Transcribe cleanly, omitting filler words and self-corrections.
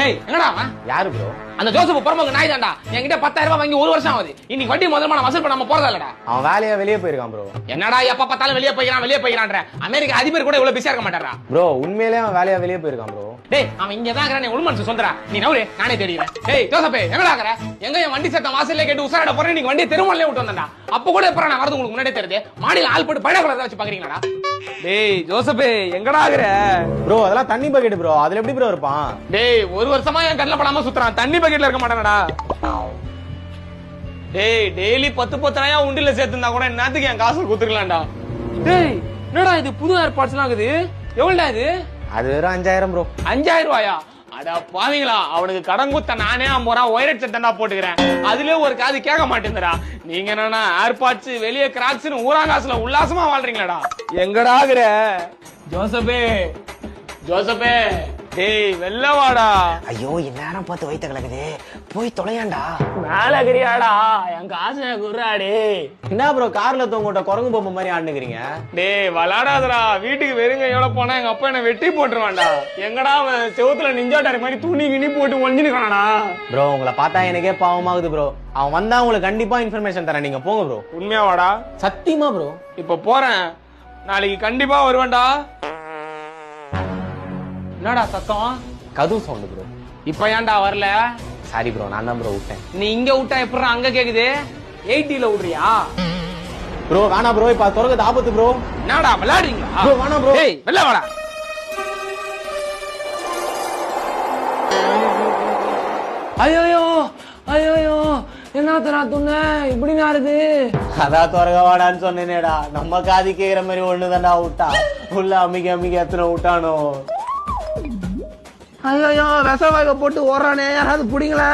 டேய் எங்கடா யாரு ப்ரோ? அந்த ஜோசப் பரமங்க நாய் தான்டா. என்கிட்ட 10,000 ரூபாய் வாங்கி 1 வருஷம் ஆகுது. இன்னைக்கு வட்டி முதல்ல நான் வசூல் பண்ணாம போறதா இல்லடா. அவன் வேலையா வெளியே போயிருக்கான் ப்ரோ. என்னடா எப்ப பார்த்தாலும் வெளியே போயிறான்ற. அமெரிக்கா அதிபர் கூட இவ்வளவு பிஸியா இருக்க மாட்டாரா ப்ரோ? உண்மையிலேயே அவன் வேலையா வெளியே போயிருக்கான் ப்ரோ. டேய் அவன் இங்க தான் இருக்கறானே உள்மனசு சொல்றா. நீ நவுரே நானே தேடிறேன். டேய் ஜோசப்பே எங்கடா இருக்கற? எங்க என் வண்டி சத்தம் வாசல்ல கேட்டு உசாரட போறேன். நீங்க வண்டியை தெருமல்லே விட்டு வந்தடா. அப்ப கூட எப்பற நான் வரது உங்களுக்கு முன்னாடியே தெரியுது. மாடியில ஆள் போட்டு பைனாகுலர் தான் வச்சு பாக்குறீங்களாடா? டேய் ஜோசப்பே எங்கடா இருக்கற? ப்ரோ அதெல்லாம் தண்ணி பக்கெட் ப்ரோ. அதுல எப்படி ப்ரோ இருப்பான்? டேய் 1 வருஷமா என் கண்ணுல படாம சுத்துறான். தண்ணி பக்கெட்ல இருக்க மாட்டானடா. டேய் டெய்லி 10,000 உண்டில சேர்த்துனா கூட என்னத்துக்கு என் காசு குத்துக்கலாம்டா. டேய் என்னடா இது புது ஏர்பாட்ஸ்லாம் இருக்குது. எவ்வளவுடா இது? அது வெறும் 5,000 ப்ரோ. 5,000 ரூபாயா? அட பாவீங்களா, அவனுக்கு கடன் குத்த நானே 50 ரூபா ஒயரட் செட்டா போட்டுக்கிறேன். அதுலயே ஒரு காது கேட்க மாட்டேங்குதுடா. நீங்க என்னன்னா ஏர்பாட்ஸ் வெளியே கிராக்ஸ்னு ஊராங்காசுல உல்லாசமா வாழ்றீங்களாடா. எங்கடா இருக்கிற ஜோசப்பே? ஜோசப்பே டேய் வெள்ள வாடா. ஐயோ இந்நேரம் பார்த்து வயித்த கலக்குது. போய் தொலையாண்டா. மேல கிரியாடா என் காசு குர்ராடே. என்ன ப்ரோ கார்ல தூங்கிட்ட குரங்கு பொம்மை மாதிரி ஆடுனுக்கிறீங்க? டேய் விளாடாதடா. வீட்டுக்கு வெறுங்கையோட போனா எங்க அப்பா என்ன வெட்டி போட்டுருவான்டா. எங்கடா அவன் செவுத்துல நிஞ்சாட்டாரு மாதிரி துணி கிணி போட்டு ஒளிஞ்சுக்கானடா. ப்ரோ உங்களை பார்த்தா எனக்கே பாவமாகுது ப்ரோ. அவன் வந்தா உங்களுக்கு கண்டிப்பா இன்ஃபர்மேஷன் தரேன். நீங்க போங்க ப்ரோ. உண்மையா வாடா? சத்தியமா ப்ரோ. இப்ப போறேன். நாளைக்கு கண்டிப்பா வருவேன்டா. என்னடா சத்தம்? கதவு சவுண்ட் ப்ரோ. இப்ப ஏன்டா வரல? சாரி ப்ரோ நான் தான் ப்ரோ விட்டேன். நீ இங்க விட்டா எப்படா அங்க கேக்குது? 80ல விடுறியா? ப்ரோ வேணா ப்ரோ. இப்ப தொடர்ந்து ஆபத்து ப்ரோ. என்னடா விளையாடுறீங்களா? ப்ரோ வேணா ப்ரோ. டேய் வெளில வாடா. ஐயோ ஐயோ என்னத்தரா துண்ண இப்படி நாருது? அதான் துறக வாடான்னு சொன்னேனேடா. நம்ம காதி கேக்குற மாதிரி ஒண்ணுதான்டா விட்டா. உள்ள அமிக்க எத்தனை விட்டானோ. ஐயோ விஷ வகை போட்டு ஓடுறானே. யாராவது புடிங்களா?